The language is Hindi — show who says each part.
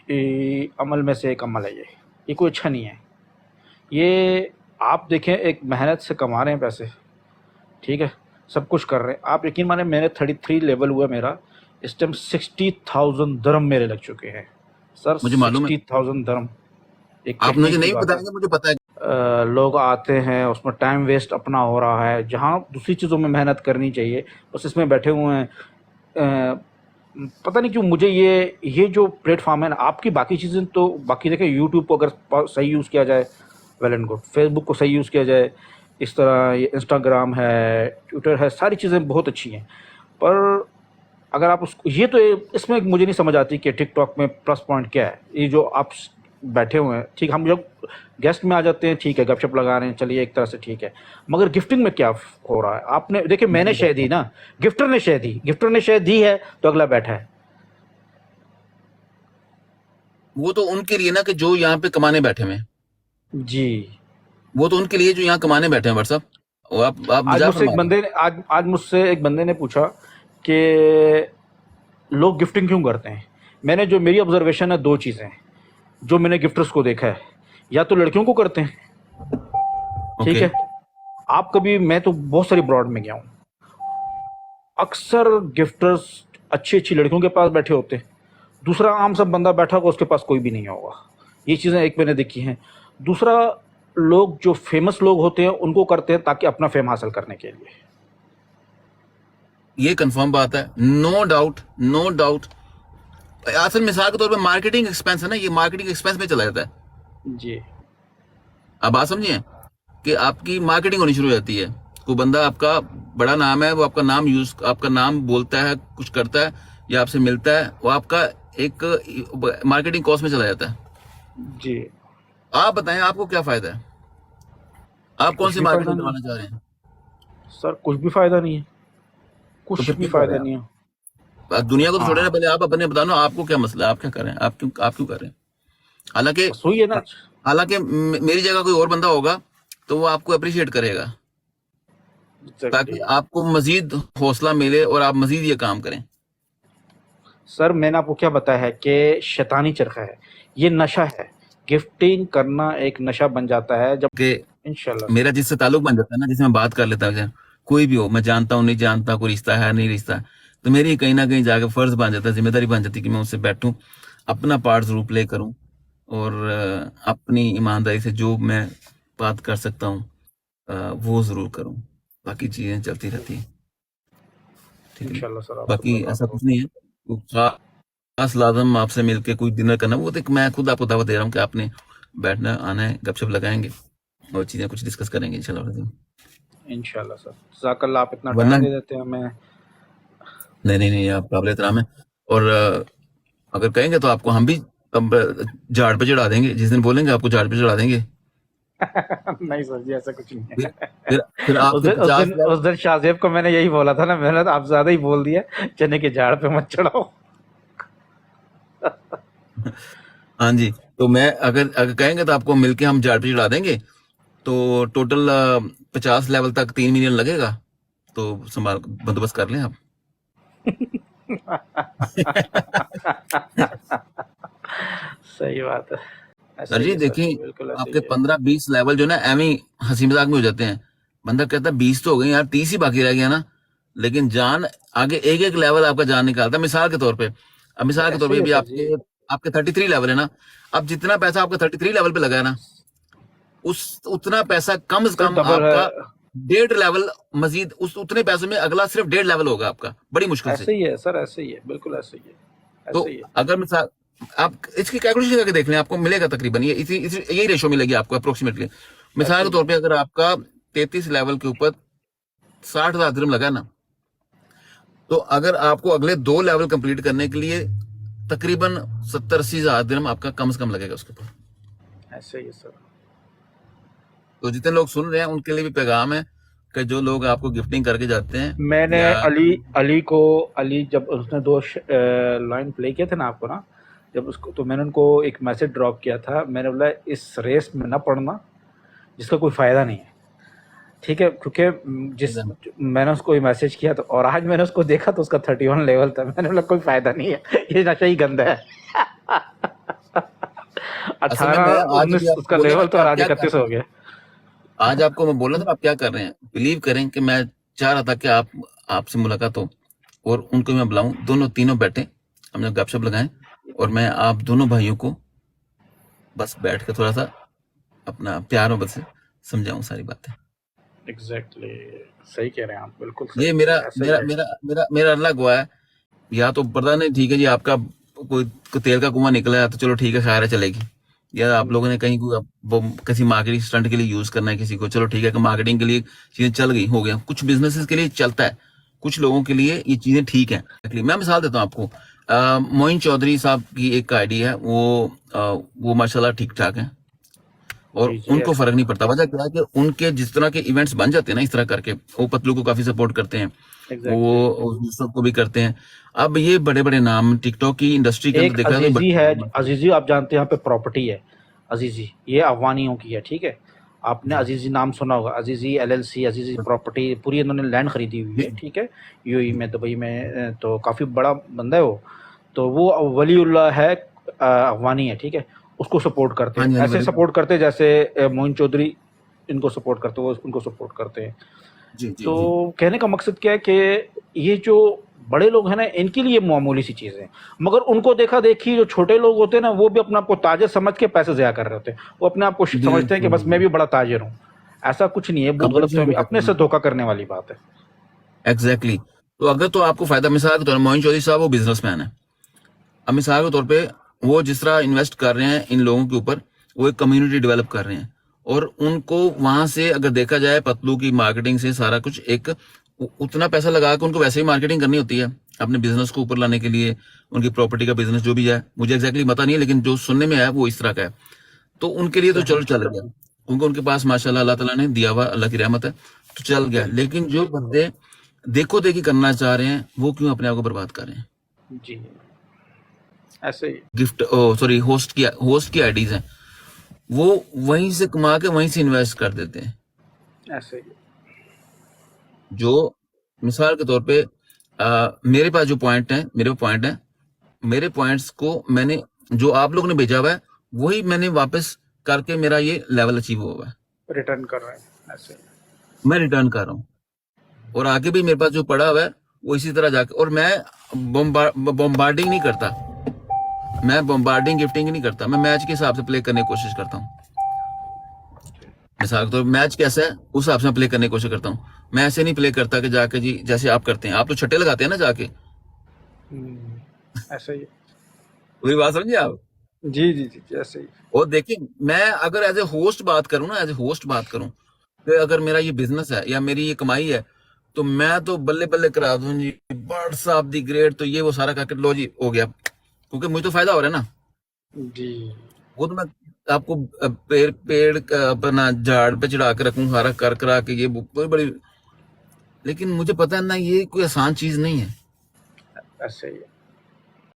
Speaker 1: अमल में से एक अमल है ये कोई अच्छा नहीं है। ये आप देखें, एक मेहनत से कमा रहे हैं पैसे, ठीक है, सब कुछ कर रहे हैं। आप यकीन माने मेरे 33 लेवल हुआ मेरा, इस टाइम 60,000 दरम मेरे लग चुके हैं सर।
Speaker 2: मुझे मालूम है,
Speaker 1: 60,000 दरम एक
Speaker 2: आप
Speaker 1: कहने
Speaker 2: मुझे
Speaker 1: की
Speaker 2: नहीं
Speaker 1: बात है।
Speaker 2: बताएंगे, मुझे पता है।
Speaker 1: लोग आते हैं, उसमें टाइम वेस्ट अपना हो रहा है, जहाँ दूसरी चीज़ों में मेहनत करनी चाहिए बस इसमें बैठे हुए हैं। पता नहीं क्यों मुझे ये जो प्लेटफॉर्म है ना, आपकी बाकी चीज़ें तो बाकी देखें, यूट्यूब को अगर सही यूज़ किया जाए वेल एंड गुड, फेसबुक को सही यूज़ किया जाए, इस तरह ये इंस्टाग्राम है, ट्विटर है, सारी चीज़ें बहुत अच्छी हैं। पर अगर आप उसको ये तो इसमें मुझे नहीं समझ आती कि टिकटॉक में प्लस पॉइंट क्या है। ये जो आप बैठे हुए हैं, ठीक, हम जब गेस्ट में आ जाते हैं, ठीक है, गपशप लगा रहे हैं, चलिए एक तरह से ठीक है, मगर गिफ्टिंग में क्या हो रहा है? आपने देखिए, मैंने शय दी ना, गिफ्टर ने शय दी है तो अगला बैठा है।
Speaker 2: वो तो उनके लिए ना कि जो यहाँ पे कमाने बैठे हुए हैं,
Speaker 1: जी।
Speaker 2: वो तो उनके लिए जो यहाँ कमाने बैठे हैं व्हाट्सअप। और आप
Speaker 1: आज
Speaker 2: मजाक
Speaker 1: मुझसे
Speaker 2: फरमा
Speaker 1: एक
Speaker 2: रहे हैं।
Speaker 1: बंदे ने आज मुझसे एक बंदे ने पूछा कि लोग गिफ्टिंग क्यों करते हैं। मैंने जो मेरी ऑब्जर्वेशन है, दो चीज़ें जो मैंने गिफ्टर्स को देखा है, या तो लड़कियों को करते हैं, ठीक
Speaker 2: ओके।
Speaker 1: है, आप कभी, मैं तो बहुत सारी ब्रॉड में गया हूँ, अक्सर गिफ्टर्स अच्छी अच्छी लड़कियों के पास बैठे होते हैं। दूसरा आम सब बंदा बैठा होगा, उसके पास कोई भी नहीं होगा। ये चीज़ें एक मैंने देखी हैं। दूसरा, लोग जो फेमस लोग होते हैं उनको करते हैं ताकि अपना फेम हासिल करने के लिए।
Speaker 2: ये कंफर्म बात है, नो डाउट, नो डाउट। असल मिसाल के तौर पे मार्केटिंग एक्सपेंस है ना, ये मार्केटिंग एक्सपेंस में चला जाता है।
Speaker 1: जी।
Speaker 2: आप बात समझिए कि आपकी मार्केटिंग होनी शुरू हो जाती है। कोई बंदा आपका बड़ा नाम है, वो आपका नाम बोलता है, कुछ करता है या आपसे मिलता है, वो आपका एक मार्केटिंग कॉस्ट में चला जाता है।
Speaker 1: जी।
Speaker 2: आप बताएं, आपको क्या फायदा है? आप कौन
Speaker 1: कुछ
Speaker 2: सी
Speaker 1: भी फायदा
Speaker 2: मार्केटिंग
Speaker 1: नहीं
Speaker 2: करवाना चाह रहे हैं?
Speaker 1: सर, कुछ भी फायदा नहीं है,
Speaker 2: तो
Speaker 1: कुछ
Speaker 2: फिर
Speaker 1: भी
Speaker 2: क्यों कर रहे
Speaker 1: फायदा
Speaker 2: हैं
Speaker 1: नहीं है।
Speaker 2: आप? दुनिया को तो छोड़े ना,
Speaker 1: हाँ,
Speaker 2: पहले आप अपने बता दो, आपको क्या मसला है, आप क्या कर रहे हैं, आप क्यों कर रहे हैं? हालांकि
Speaker 1: बस वही है ना।
Speaker 2: हालांकि मेरी जगह कोई और बंदा होगा तो वो आपको अप्रिशिएट करेगा, ताकि
Speaker 1: एग्जैक्टली।
Speaker 2: आपको मजीद हौसला मिले और आप मजीद ये काम करें।
Speaker 1: सर, मैंने आपको क्या बताया है कि शैतानी चरखा है, ये नशा है। गिफ्टिंग करना एक नशा बन जाता है जब।
Speaker 2: कि
Speaker 1: इंशाल्लाह
Speaker 2: मेरा
Speaker 1: सर।
Speaker 2: जिससे ताल्लुक बन जाता है ना, जिससे मैं बात कर लेता हूँ, कोई भी हो, मैं जानता हूँ नहीं जानता, कोई रिश्ता है नहीं रिश्ता, तो मेरी कहीं ना कहीं जाकर फर्ज बन जाता है, जिम्मेदारी बन जाती है कि मैं उससे बैठूं, अपना पार्ट जरूर प्ले करूं और अपनी ईमानदारी से जो मैं बात कर सकता हूँ वो जरूर करूं। बाकी चीजें चलती रहती हैं, ठीक है ना?
Speaker 1: इंशाल्लाह सर, आपसे
Speaker 2: बाकी ऐसा
Speaker 1: मुलाकात
Speaker 2: कुछ
Speaker 1: होगी।
Speaker 2: नहीं है। तो खास लाजम आपसे मिलके कोई डिनर करना, वो तो मैं खुद आपको दावत दे रहा हूँ कि आपने बैठना, आना है, गपशप लगाएंगे और चीजें कुछ डिस्कस करेंगे इंशाल्लाह।
Speaker 1: इंशाल्लाह सर, जज़ाकल्लाह, आप इतना
Speaker 2: वरना
Speaker 1: टाइम दे देते हैं हमें।
Speaker 2: नहीं नहीं नहीं, आप काबिल एहतराम है। और अगर कहेंगे तो आपको हम भी अब झाड़ पे चढ़ा देंगे, जिस दिन बोलेंगे आपको झाड़ पे चढ़ा देंगे।
Speaker 1: नहीं सर जी, ऐसा कुछ नहीं
Speaker 2: फिर
Speaker 1: है।
Speaker 2: फिर
Speaker 1: उस
Speaker 2: आपके
Speaker 1: दिन उस
Speaker 2: 50
Speaker 1: दिन उस दिन शाहजेब को मैंने यही बोला था ना, मैंने तो आप ज्यादा ही बोल दिया, चने के झाड़ पे मत चढ़ाओ।
Speaker 2: हाँ जी। तो मैं अगर अगर कहेंगे तो आपको मिलके हम झाड़ पे चढ़ा देंगे। तो टोटल 50 लेवल तक 3 मिलियन लगेगा। तो संभाल बंदोबस्त कर लें आप।
Speaker 1: सही बात है।
Speaker 2: सर
Speaker 1: ऐसे ही
Speaker 2: जी
Speaker 1: है सर
Speaker 2: देखिए,
Speaker 1: जी, बिल्कुल ऐसे
Speaker 2: आपके
Speaker 1: ही है।
Speaker 2: 15-20 लेवल जो ना एवं ही हंसी मजाक में हो जाते हैं। बंदा कहता है 20 तो हो गए यार, 30 ही बाकी रह गया ना। लेकिन जान आगे एक एक लेवल आपका जान निकालता है। मिसाल के तौर पे, अब मिसाल के तौर
Speaker 1: ऐसे ही
Speaker 2: पे
Speaker 1: है
Speaker 2: भी
Speaker 1: सर जी।
Speaker 2: आपके आपके 33 लेवल है ना। अब जितना पैसा आपका 33 लेवल पे लगा है ना, उस उतना पैसा कम से
Speaker 1: उससे
Speaker 2: कम
Speaker 1: डबल है।
Speaker 2: आपका 1.5 लेवल मजीद, उस उतने पैसों में अगला सिर्फ 1.5 लेवल होगा आपका, बड़ी मुश्किल से।
Speaker 1: ऐसे ही है सर, ऐसे ही है, बिल्कुल ऐसे ही है,
Speaker 2: तो
Speaker 1: ऐसे ही है।
Speaker 2: अगर मिसाल आप इसकी कैलकुलेशन करके देख लें, आपको मिलेगा तकरीबन ये यही रेशो मिलेगी आपको अप्रोक्सीमेटली। मिसाल
Speaker 1: ऐसे
Speaker 2: के
Speaker 1: ही
Speaker 2: तौर
Speaker 1: है।
Speaker 2: पे अगर आपका 33 लेवल के ऊपर 60,000 दिरहम लगा ना, तो अगर आपको अगले 2 लेवल कंप्लीट करने के लिए तकरीबन 70-80 हजार दिरहम आपका कम से कम लगेगा उसके ऊपर।
Speaker 1: ऐसे ही है सर।
Speaker 2: तो जितने लोग सुन रहे हैं उनके लिए भी पैगाम है कि जो लोग आपको गिफ्टिंग करके जाते हैं
Speaker 1: मैंने
Speaker 2: या
Speaker 1: अली जब उसने दो लाइन प्ले किए थे ना आपको ना, जब उसको, तो मैंने उनको एक मैसेज ड्रॉप किया था, मैंने बोला इस रेस में ना पड़ना जिसका कोई फ़ायदा नहीं है, ठीक है, क्योंकि जिस मैंने उसको ये मैसेज किया, तो और आज मैंने उसको देखा तो उसका 31 लेवल था। मैंने बोला कोई फ़ायदा नहीं है, ये नशा ही गंदा है।
Speaker 2: असल में मैं
Speaker 1: 18
Speaker 2: आज भी
Speaker 1: 19
Speaker 2: आपको
Speaker 1: उसका
Speaker 2: बोला ना
Speaker 1: लेवल
Speaker 2: कि
Speaker 1: तो और
Speaker 2: आप
Speaker 1: आज
Speaker 2: क्या कर
Speaker 1: 31
Speaker 2: रहे
Speaker 1: हो
Speaker 2: हैं,
Speaker 1: गया।
Speaker 2: आज आपको मैं बोल रहा था आप क्या कर रहे हैं, बिलीव करें कि मैं चाह रहा था कि आप आपसे मुलाकात हो और उनको मैं बुलाऊं, दोनों तीनों बैठे, हमने गपशप लगाए और मैं आप दोनों भाइयों को बस बैठ के थोड़ा सा अपना प्यार मोहब्बत से समझाऊं सारी बातें।
Speaker 1: एग्जैक्टली, सही कह रहे हैं आप, बिल्कुल
Speaker 2: ये
Speaker 1: सही
Speaker 2: मेरा
Speaker 1: है, ऐसा ही
Speaker 2: मेरा
Speaker 1: है।
Speaker 2: मेरा मेरा मेरा अल्लाह गवाह है। या तो पता नहीं, ठीक है जी, आपका कोई तेल का कुआं निकला है तो चलो ठीक है, खैर है, चलेगी। या आप लोगों ने कहीं कोई वो किसी मार्केटिंग स्टंट के लिए यूज करना है किसी को, चलो ठीक है कि मार्केटिंग के लिए चीजें चल गई, हो गया। कुछ बिजनेसेस के लिए चलता है, कुछ लोगों के लिए ये चीजें ठीक है। मैं मिसाल देता हूँ आपको, मोइन चौधरी साहब की एक आईडी है, वो माशाल्लाह ठीक ठाक है और
Speaker 1: जी जी,
Speaker 2: उनको
Speaker 1: ऐसा
Speaker 2: फर्क नहीं पड़ता। वजह क्या है कि उनके जिस तरह के इवेंट्स बन जाते हैं ना, इस तरह करके वो पतलू को काफी सपोर्ट करते हैं,
Speaker 1: एग्जैक्टली।
Speaker 2: वो यूसुफ को भी करते हैं। अब ये बड़े बड़े नाम टिकटॉक की इंडस्ट्री के अंदर
Speaker 1: एक
Speaker 2: देखा जाए तो
Speaker 1: अजीजी है,
Speaker 2: बड़े
Speaker 1: अजीजी आप जानते हैं, यहाँ पे प्रॉपर्टी है अजीजी, ये अफगानियों की है, ठीक है। आपने
Speaker 2: जी
Speaker 1: अजीजी नाम सुना होगा, अजीजी एलएलसी, अजीजी प्रॉपर्टी, पूरी इन्होंने लैंड खरीदी हुई
Speaker 2: जी
Speaker 1: है, ठीक है, यूएई में, दुबई में, तो काफ़ी बड़ा बंदा है वो। तो वो वलीउल्लाह है, अफगानी है, ठीक है, उसको सपोर्ट करते
Speaker 2: हाँ
Speaker 1: हैं,
Speaker 2: जी, हाँ जी,
Speaker 1: ऐसे
Speaker 2: बड़ी
Speaker 1: सपोर्ट करते हैं जैसे मोइन चौधरी इनको सपोर्ट करते हैं, वो उनको सपोर्ट करते हैं।
Speaker 2: जी जी
Speaker 1: तो
Speaker 2: जी।
Speaker 1: कहने का मकसद क्या है कि ये जो बड़े लोग हैं ना, इनके लिए मामूली सी चीज़ है, मगर उनको देखा देखी जो छोटे लोग होते हैं ना, वो भी अपने आप को ताजर समझ के पैसे ज़ाया कर रहे होते हैं। वो अपने आप को समझते हैं कि बस मैं
Speaker 2: बिल्कुल,
Speaker 1: भी बड़ा ताजिर हूँ। ऐसा कुछ नहीं है, बहुत गलत
Speaker 2: कंपटीशन
Speaker 1: फहमी,
Speaker 2: के चक्कर
Speaker 1: अपने
Speaker 2: में,
Speaker 1: से धोखा करने वाली बात है।
Speaker 2: एग्जैक्टली। तो अगर तो आपको फायदा, मिसाल के तौर पर मोइन चौधरी साहब वो बिजनेसमैन है, अब मिसाल के तौर पे वो जिस तरह इन्वेस्ट कर रहे हैं इन लोगों के ऊपर, वो एक कम्युनिटी डेवलप कर रहे हैं और उनको वहां से अगर देखा जाए पतलू की मार्केटिंग से सारा कुछ एक उतना पैसा लगा के उनको वैसे ही मार्केटिंग करनी होती है अपने बिजनेस को ऊपर लाने के लिए, उनकी प्रॉपर्टी का बिजनेस जो भी है, मुझे एग्जैक्टली पता नहीं है, लेकिन जो सुनने में आया वो इस तरह का है। तो उनके लिए तो
Speaker 1: सही,
Speaker 2: चलो चल गया, उनको उनके पास माशाल्लाह अल्लाह ताला ने दिया हुआ, अल्लाह की रहमत है, तो चल गया।
Speaker 1: बिल्कुल।
Speaker 2: लेकिन जो बंदे देखो देखी करना चाह रहे हैं वो क्यों अपने आप को बर्बाद कर रहे हैं?
Speaker 1: जी, ऐसे ही,
Speaker 2: गिफ्ट, ओ सॉरी, होस्ट की आईडीज हैं, वो वहीं से कमा के वहीं से इन्वेस्ट कर देते हैं।
Speaker 1: ऐसे ही।
Speaker 2: जो मिसाल के तौर पे मेरे पास जो पॉइंट है, मेरे पॉइंट्स को मैंने, जो आप लोगों ने भेजा हुआ है वही मैंने वापस करके मेरा ये लेवल अचीव हुआ है,
Speaker 1: रिटर्न कर रहे हैं, ऐसे ही।
Speaker 2: मैं रिटर्न कर रहा हूँ। और आगे भी मेरे पास जो पड़ा हुआ है वो इसी तरह जाके, और मैं बॉम्बार्डिंग नहीं करता, मैं बॉम्बार्डिंग गिफ्टिंग नहीं करता, मैं मैच के हिसाब से प्ले करने की कोशिश करता हूँ। मिसाल के तौर मैच कैसा है उस हिसाब से मैं प्ले करने की कोशिश करता हूँ। मैं ऐसे नहीं प्ले करता कि जाके जी जैसे आप करते हैं, आप तो छट्टे लगाते हैं ना जाके,
Speaker 1: ऐसे ही।
Speaker 2: पूरी बात समझिए आप।
Speaker 1: जी जी जी जी, ऐसे ही।
Speaker 2: और देखिए, मैं अगर एज ए होस्ट बात करूं ना, एज ए होस्ट बात करूं, कि अगर मेरा ये बिजनेस है या मेरी ये कमाई है, तो मैं तो बल्ले बल्ले करा दूं जी, बर्ड्स ऑफ दी ग्रेट, तो ये वो सारा करके लो जी हो गया, क्योंकि मुझे तो फायदा हो रहा है ना।
Speaker 1: जी,
Speaker 2: वो तो मैं आपको पेड़ पेड़ अपना झाड़ पे चढ़ा के रखूं सारा कर करा के, ये बड़ी बड़ी, लेकिन मुझे पता है ना ये कोई आसान चीज नहीं है।
Speaker 1: ऐसे ही।